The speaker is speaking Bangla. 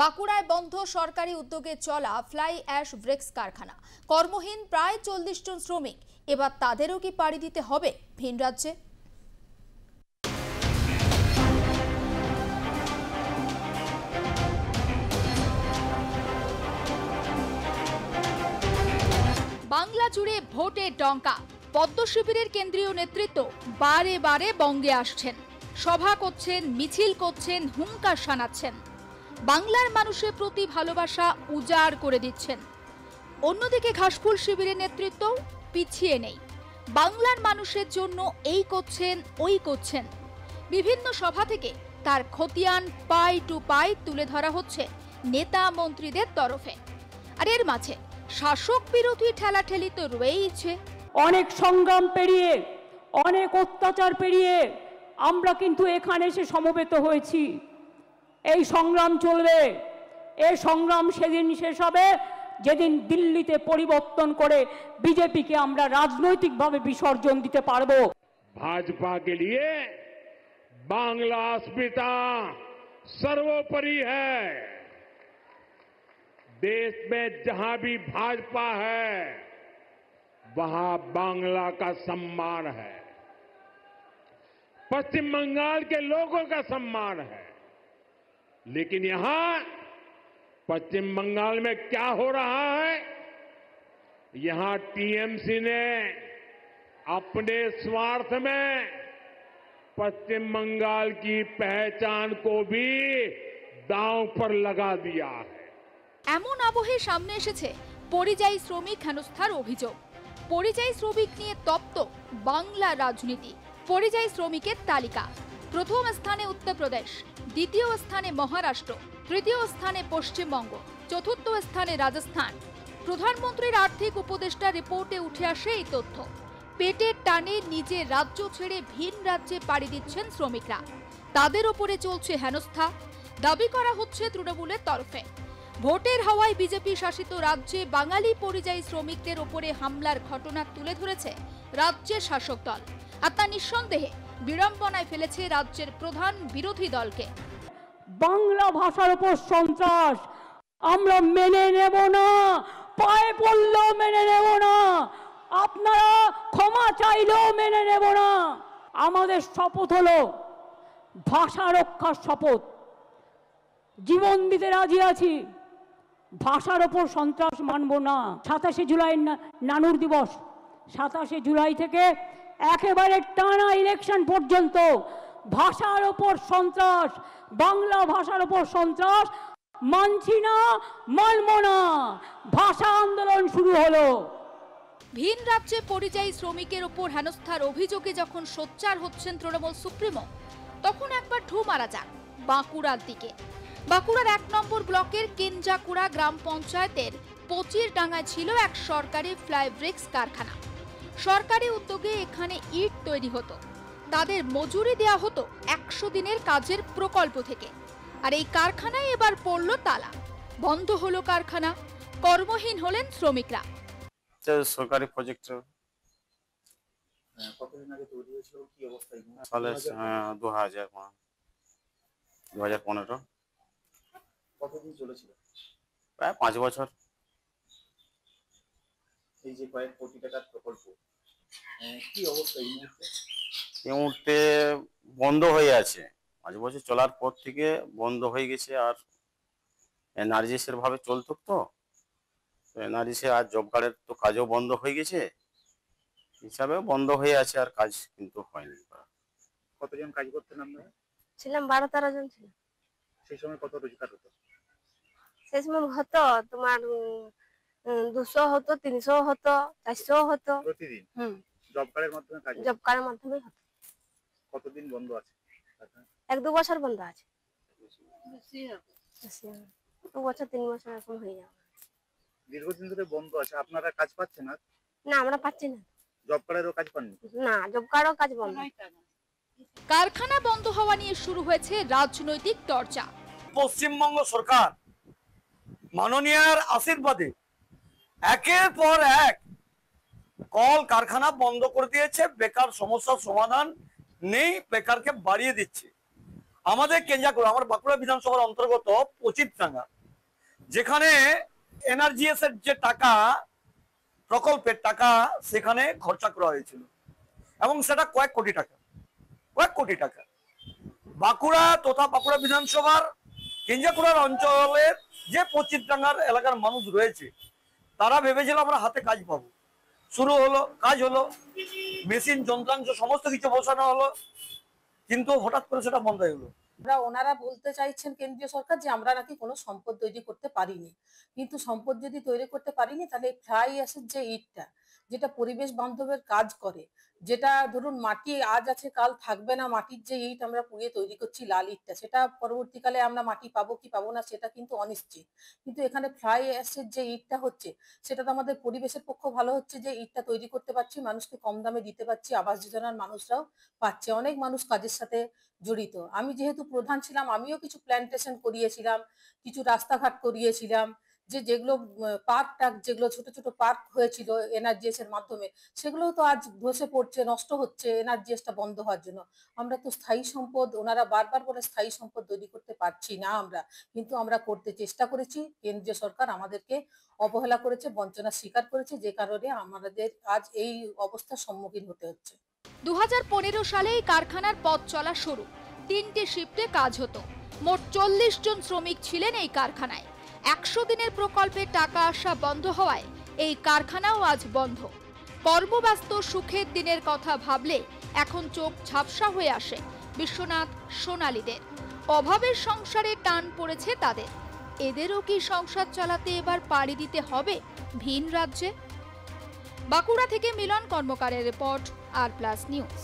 বাঁকুড়ায় বন্ধ সরকারি উদ্যোগে চলা ফ্লাই অ্যাশ ব্রিক্স কারখানা। কর্মহীন প্রায় 40 জন শ্রমিক। এবার তাদেরও কি পাড়ি দিতে হবে ভিন রাজ্যে? বাংলা জুড়ে ভোটের ডঙ্কা। পদ্ম শিবিরের কেন্দ্রীয় নেতৃত্ব বারে বারে বঙ্গে আসছেন, সভা করছেন, মিছিল করছেন, হুঙ্কার শানাচ্ছেন, বাংলার মানুষের প্রতি ভালোবাসা উজাড় করে দিচ্ছেন। অন্যদিকে ঘাসফুল শিবিরের নেতৃত্ব পিছিয়ে নেই, বাংলার মানুষের জন্য এই করছেন ওই করছেন। বিভিন্ন সভা থেকে তার খতিয়ান পাই টু পাই তুলে ধরা হচ্ছে নেতা মন্ত্রীদের তরফে। আর এর মাঝে শাসক বিরোধী ঠেলাঠেলি তো রয়েইছে। অনেক সংগ্রাম পেরিয়ে, অনেক অত্যাচার পেরিয়ে আমরা কিন্তু এখানে এসে সমবেত হয়েছি। এই সংগ্রাম চলবে। এই সংগ্রাম সেদিন শেষ হবে যেদিন দিল্লিতে পরিবর্তন করে বিজেপিকে আমরা রাজনৈতিকভাবে বিসর্জন দিতে পারবো। भाजपा के लिए बांग्ला अस्मिता सर्वोपरि है। देश में जहां भी भाजपा है वहां बांग्ला का सम्मान है, पश्चिम बंगाल के लोगों का सम्मान है। लेकिन यहां पश्चिम बंगाल में क्या हो रहा है? यहां टीएमसी ने अपने स्वार्थ में पश्चिम बंगाल की पहचान को भी दांव पर लगा दिया है। এমন আবহে সামনে এসেছে পরিযায়ী শ্রমিক হেনস্থার অভিযোগ। পরিযায়ী শ্রমিক নিয়ে তপ্ত বাংলা রাজনীতি। পরিযায়ী শ্রমিকের তালিকা: প্রথম স্থানে উত্তরপ্রদেশ, দ্বিতীয় স্থানে মহারাষ্ট্র, তৃতীয় স্থানে পশ্চিমবঙ্গ, চতুর্থ স্থানে রাজস্থান। প্রধানমন্ত্রীর আর্থিক উপদেষ্টা রিপোর্টে উঠে আসে এই তথ্য। পেটের টানে নিজের রাজ্য ছেড়ে ভিন রাজ্যে পাড়ি দিচ্ছেন শ্রমিকরা। তাদের ওপরে চলছে হেনস্থা, দাবি করা হচ্ছে তৃণমূলের তরফে। ভোটের হাওয়ায় বিজেপি শাসিত রাজ্যে বাঙালি পরিযায়ী শ্রমিকদের ওপরে হামলার ঘটনা তুলে ধরেছে রাজ্যের শাসক দল। আর তা নিঃসন্দেহে বিড়ম্বনায় ফেলেছে রাজ্যের প্রধান বিরোধী দলকে। বাংলা ভাষার উপর সন্ত্রাস আমরা মেনে নেব না, পায়ে পড়লেও মেনে নেব না, আপনারা ক্ষমা চাইলেও মেনে নেব না। আমাদের শপথ হলো ভাষা রক্ষার শপথ। জীবন দিতে রাজি আছি, ভাষার ওপর সন্ত্রাস মানব না। 27শে জুলাই নানুর দিবস, 27শে জুলাই থেকে একেবারে টানা ইলেকশন পর্যন্ত ভাষার ওপর সন্ত্রাস, বাংলা ভাষার ওপর সন্ত্রাস মানছি না, মানব না। ভাষা আন্দোলন শুরু হলো। ভিন রাজ্যে পরিযায়ী শ্রমিকের ওপর হেনস্থার অভিযোগে যখন সোচ্চার হচ্ছেন তৃণমূল সুপ্রিমো, তখন একবার ঢু মারা যাক বাঁকুড়ার দিকে। বাঁকুড়ার 1 নম্বর ব্লকের কেঞ্জাকুড়া গ্রাম পঞ্চায়েতের পচিরডাঙ্গায় ছিল এক সরকারি ফ্লাই ব্রিক্স কারখানা। সরকারি উদ্যোগে এখানে ইট তৈরি হতো, তাদের মজুরি দেয়া হতো 100 দিনের কাজের প্রকল্প থেকে। আর এই কারখানায় এবার পড়ল তালা, বন্ধ হলো কারখানা, কর্মহীন হলেন শ্রমিকরা। সরকারি প্রজেক্ট কতদিন আগে তৈরি হয়েছিল, কি অবস্থায়? সালে 2015। কতদিন চলেছিল? প্রায় 5 বছর। এই যে কয়েক কোটি টাকার প্রকল্প, কি অবস্থা এই মুহূর্তে? এই মুহূর্তে বন্ধ হয়ে আছে। 5 বছর চলার পর থেকে বন্ধ হয়ে গেছে। আর এনআরজিএসের ভাবে চলতো, তো এনআরজিএস আর জব কার্ডের তো কাজও বন্ধ হয়ে গেছে, হিসাবে বন্ধ হয়ে আছে, আর কাজ কিন্তু হয়নি। কতজন কাজ করতেন আপনারা? ছিলাম 12-13 জন ছিল। সেই সময় কত রোজগার হতো? সেই সময় হতো তোমার 200 হতো, 300 হতো, 400 হতো প্রতিদিন। জব কার্ডের মাধ্যমে কাজ? জব কার্ডের মাধ্যমে হতো। কতদিন বন্ধ আছে? 1-2 বছর বন্ধ আছে। 2 বছর 3 বছর এরকম হয়ে যাবে। দীর্ঘদিন ধরে বন্ধ আছে, আপনারা কাজ পাচ্ছেন না? না, আমরা পাচ্ছি না। জব কার্ডেরও কাজ পাননি? না, জব কার্ডও কাজ বন্ধ। কারখানা বন্ধ হওয়া নিয়ে শুরু হয়েছে রাজনৈতিক চর্চা। পশ্চিমবঙ্গ সরকার মাননীয়ার আশীর্বাদে একের পর এক কল কারখানা বন্ধ করে দিয়েছে। বেকার সমস্যার সমাধান নেই, বেকারকে বাড়িয়ে দিচ্ছে। আমাদের কেঞ্জাকুড়া, আমার বাঁকুড়া বিধানসভার অন্তর্গত পচিতডাঙ্গা, যেখানে এনআরজিএস এর যে টাকা, প্রকল্পের টাকা সেখানে খরচা করা হয়েছিল এবং সেটা কয়েক কোটি টাকা। বাঁকুড়া তথা বাঁকুড়া বিধানসভার কেঞ্জাকুড়ার অঞ্চলের যে পচিতডাঙ্গার এলাকার মানুষ রয়েছে, তারা ভেবেছিল আমরা হাতে কাজ পাবো। শুরু হলো, কাজ হলো, মেশিন যন্ত্রাংশ সমস্ত কিছু বসানো হলো, কিন্তু হঠাৎ করে সেটা বন্ধ হয়ে গেলো। ওনারা বলতে চাইছেন কেন্দ্রীয় সরকার যে আমরা নাকি কোনো সম্পদ তৈরি করতে পারিনি, কিন্তু সম্পদ যদি তৈরি করতে পারিনি তাহলে ফ্লাই অ্যাশের যে ইটটা, যেটা পরিবেশ বান্ধবের কাজ করে, যেটা ধরুন মাটি আজ আছে কাল থাকবে না, মাটির যে ইট আমরা পুড়িয়ে তৈরি করছি লাল ইটটা, সেটা পরবর্তীকালে আমরা মাটি পাবো কি পাবো না সেটা কিন্তু অনিশ্চিত। কিন্তু এখানে ফ্লাই অ্যাশের যে ইটটা হচ্ছে সেটা তো আমাদের পরিবেশের পক্ষ ভালো হচ্ছে, যে ইটটা তৈরি করতে পারছি, মানুষকে কম দামে দিতে পারছি, আবাস যোজনার মানুষরাও পাচ্ছে, অনেক মানুষ কাজের সাথে জড়িত। আমি যেহেতু প্রধান ছিলাম, আমিও কিছু প্ল্যান্টেশন করিয়েছিলাম, কিছু রাস্তাঘাট করিয়েছিলাম, যেগুলো পার্ক টাক, যেগুলো ছোট ছোট পার্ক হয়েছিল এনআরজিএস এর মাধ্যমে, সেগুলো তো আজ ধসে পড়ছে, নষ্ট হচ্ছে এনআরজিএসটা বন্ধ হওয়ার জন্য। আমরা তো স্থায়ী সম্পদ, ওনারা বারবার বলে স্থায়ী সম্পদ তৈরি করতে পারছি না আমরা, কিন্তু আমরা করতে চেষ্টা করেছি। কেন্দ্রীয় সরকার আমাদেরকে অবহেলা করেছে, বঞ্চনা স্বীকার করেছে, যে কারণে আমাদের আজ এই অবস্থার সম্মুখীন হতে হচ্ছে। 2015 সালে এই কারখানার পথ চলা শুরু। 3টে শিফটে কাজ হতো। মোট 40 জন শ্রমিক ছিলেন এই কারখানায়। 100 দিনের প্রকল্পে টাকা আসা বন্ধ হওয়ায় এই কারখানাও আজ বন্ধ। কর্মব্যস্ত সুখের দিনের কথা ভাবলে এখন চোখ ঝাপসা হয়ে আসে বিশ্বনাথ সোনালীদের। অভাবের সংসারে টান পড়েছে তাদের। এদেরও কি সংসার চালাতে এবার পাড়ি দিতে হবে ভিন রাজ্যে? বাঁকুড়া থেকে মিলন কর্মকারের রিপোর্ট, আর প্লাস নিউজ।